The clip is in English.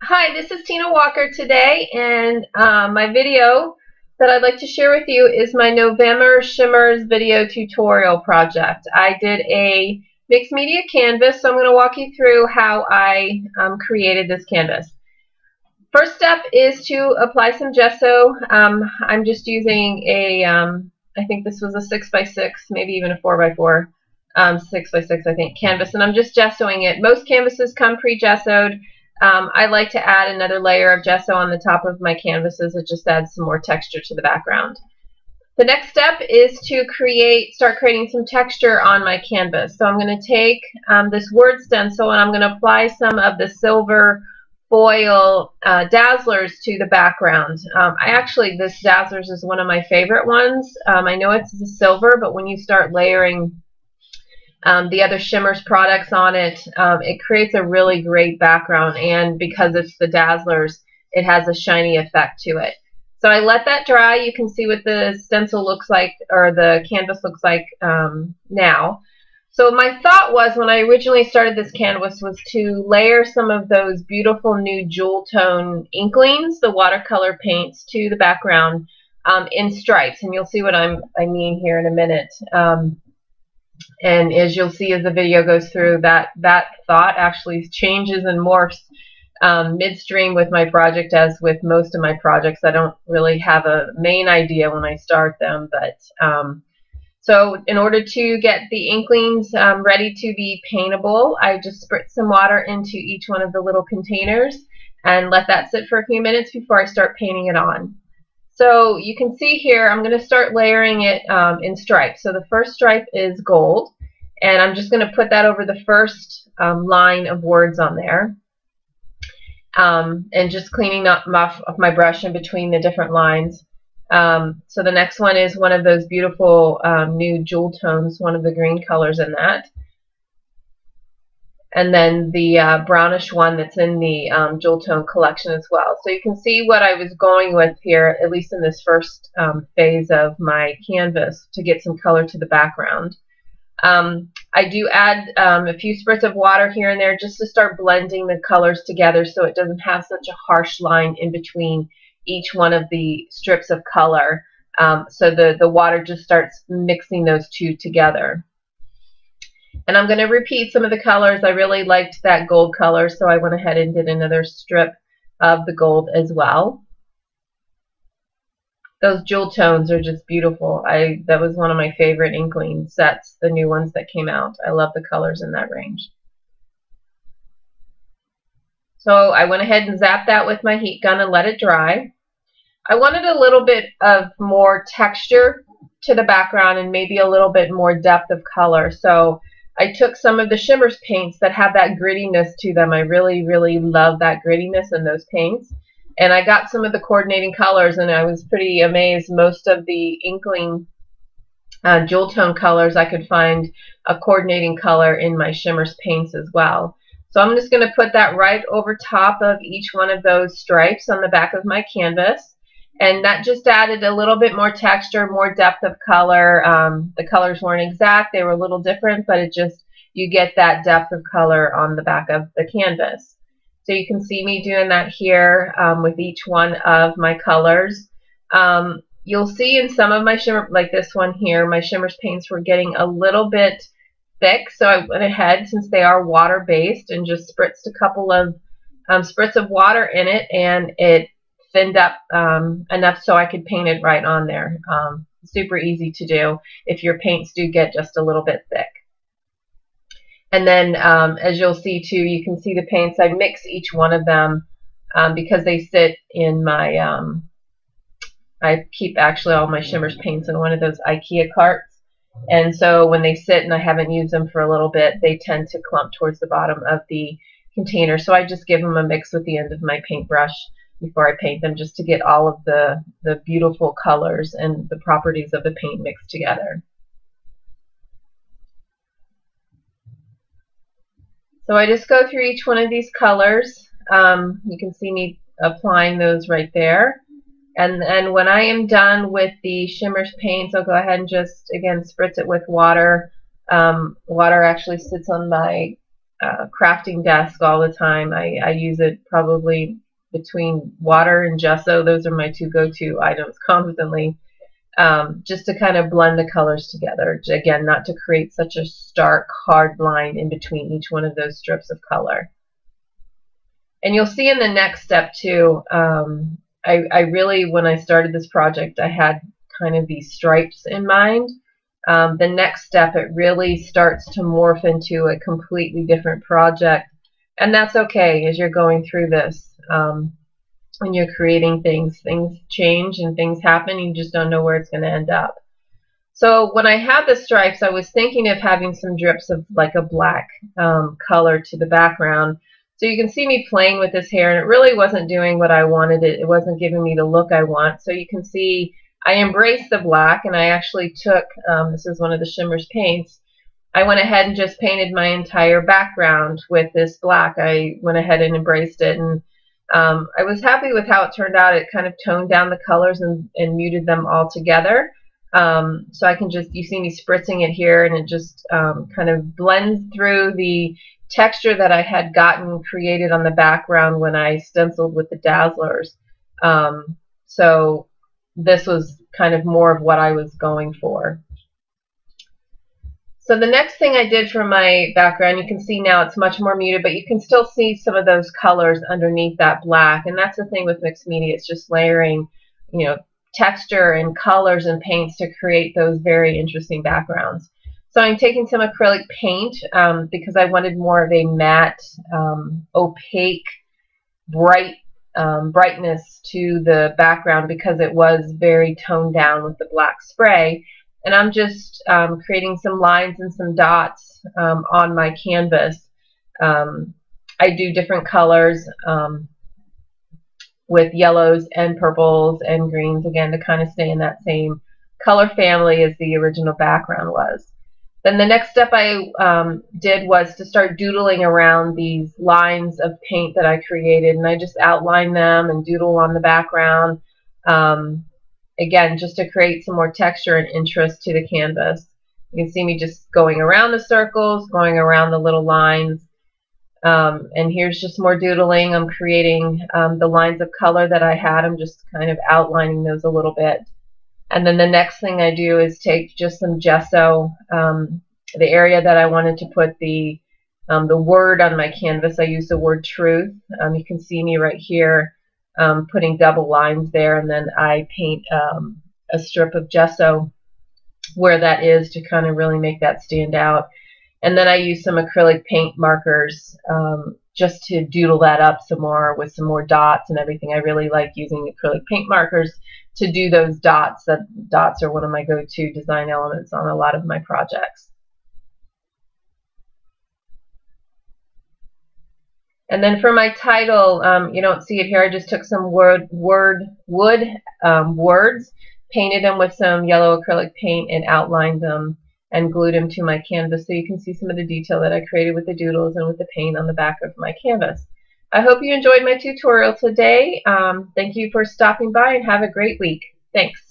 Hi, this is Tina Walker today, and my video that I'd like to share with you is my November Shimmerz video tutorial project. I did a mixed media canvas, so I'm going to walk you through how I created this canvas. First step is to apply some gesso. I'm just using a, I think this was a 6x6, maybe even a 4x4, 6x6 I think, canvas, and I'm just gessoing it. Most canvases come pre-gessoed. I like to add another layer of gesso on the top of my canvases. It just adds some more texture to the background. The next step is to start creating some texture on my canvas. So I'm going to take this word stencil and I'm going to apply some of the silver foil Dazzelerz to the background. This Dazzelerz is one of my favorite ones. I know it's the silver, but when you start layering the other Shimmerz products on it, it creates a really great background, and because it's the Dazzelerz, it has a shiny effect to it. So I let that dry. You can see what the stencil looks like, or the canvas looks like now. So my thought was, when I originally started this canvas, was to layer some of those beautiful new jewel tone Inklingz, the watercolor paints, to the background in stripes, and you'll see what I mean here in a minute. And as you'll see as the video goes through, that thought actually changes and morphs midstream with my project, as with most of my projects. I don't really have a main idea when I start them, but so in order to get the Inklingz ready to be paintable, I just spritz some water into each one of the little containers and let that sit for a few minutes before I start painting it on. So you can see here, I'm going to start layering it in stripes. So the first stripe is gold, and I'm just going to put that over the first line of words on there, and just cleaning up off my brush in between the different lines. So the next one is one of those beautiful new jewel tones, one of the green colors in that. And then the brownish one that's in the jewel tone collection as well. So you can see what I was going with here, at least in this first phase of my canvas, to get some color to the background. I do add a few spritz of water here and there just to start blending the colors together, so it doesn't have such a harsh line in between each one of the strips of color. So the water just starts mixing those two together. And I'm going to repeat some of the colors. I really liked that gold color, so I went ahead and did another strip of the gold as well. Those jewel tones are just beautiful. That was one of my favorite Inklingz sets, the new ones that came out. I love the colors in that range. So I went ahead and zapped that with my heat gun and let it dry. I wanted a little bit of more texture to the background and maybe a little bit more depth of color. So I took some of the Shimmerz paints that have that grittiness to them. I really, really love that grittiness in those paints. And I got some of the coordinating colors, and I was pretty amazed. Most of the Inklingz jewel tone colors, I could find a coordinating color in my Shimmerz paints as well. So I'm just going to put that right over top of each one of those stripes on the back of my canvas. And that just added a little bit more texture, more depth of color. The colors weren't exact, they were a little different, but you get that depth of color on the back of the canvas. So you can see me doing that here with each one of my colors. You'll see in some of my shimmer, like this one here, my Shimmerz paints were getting a little bit thick, so I went ahead, since they are water-based, and just spritzed a couple of spritz of water in it, and it thinned up enough so I could paint it right on there. Super easy to do if your paints do get just a little bit thick. And then as you'll see too, you can see the paints. I mix each one of them because they sit in my, I keep actually all my Shimmerz paints in one of those IKEA carts. And so when they sit and I haven't used them for a little bit, they tend to clump towards the bottom of the container. So I just give them a mix with the end of my paintbrush before I paint them, just to get all of the beautiful colors and the properties of the paint mixed together. So I just go through each one of these colors. You can see me applying those right there. And when I am done with the Shimmerz paints, I'll go ahead and just, again, spritz it with water. Water actually sits on my crafting desk all the time. I use it probably between water and gesso. Those are my two go-to items constantly, just to kind of blend the colors together. Again, not to create such a stark, hard line in between each one of those strips of color. And you'll see in the next step too, I really, when I started this project, I had kind of these stripes in mind. The next step, it really starts to morph into a completely different project. And that's okay as you're going through this. When you're creating things change and things happen. You just don't know where it's going to end up. So when I had the stripes, I was thinking of having some drips of like a black color to the background. So you can see me playing with this hair, and it really wasn't doing what I wanted. It wasn't giving me the look I want. So you can see I embraced the black, and I actually took, this is one of the Shimmerz paints, I went ahead and just painted my entire background with this black. I went ahead and embraced it, and I was happy with how it turned out. It kind of toned down the colors and muted them all together. So I can just, you see me spritzing it here, and it just kind of blends through the texture that I had gotten created on the background when I stenciled with the Dazzelerz. So this was kind of more of what I was going for. So the next thing I did for my background, you can see now it's much more muted, but you can still see some of those colors underneath that black. And that's the thing with mixed media. It's just layering, you know, texture and colors and paints to create those very interesting backgrounds. So I'm taking some acrylic paint because I wanted more of a matte, opaque, brightness to the background because it was very toned down with the black spray. And I'm just creating some lines and some dots on my canvas. I do different colors with yellows and purples and greens, again, to kind of stay in that same color family as the original background was. Then the next step I did was to start doodling around these lines of paint that I created, and I just outline them and doodle on the background. Again, just to create some more texture and interest to the canvas. You can see me just going around the circles, going around the little lines. And here's just more doodling. I'm creating the lines of color that I had. I'm just kind of outlining those a little bit. And then the next thing I do is take just some gesso, the area that I wanted to put the word on my canvas. I use the word truth. You can see me right here. Putting double lines there, and then I paint a strip of gesso where that is to kind of really make that stand out. And then I use some acrylic paint markers just to doodle that up some more with some more dots and everything. I really like using acrylic paint markers to do those dots. That dots are one of my go-to design elements on a lot of my projects. And then for my title, you don't see it here, I just took some wood words, painted them with some yellow acrylic paint, and outlined them and glued them to my canvas so you can see some of the detail that I created with the doodles and with the paint on the back of my canvas. I hope you enjoyed my tutorial today. Thank you for stopping by, and have a great week. Thanks.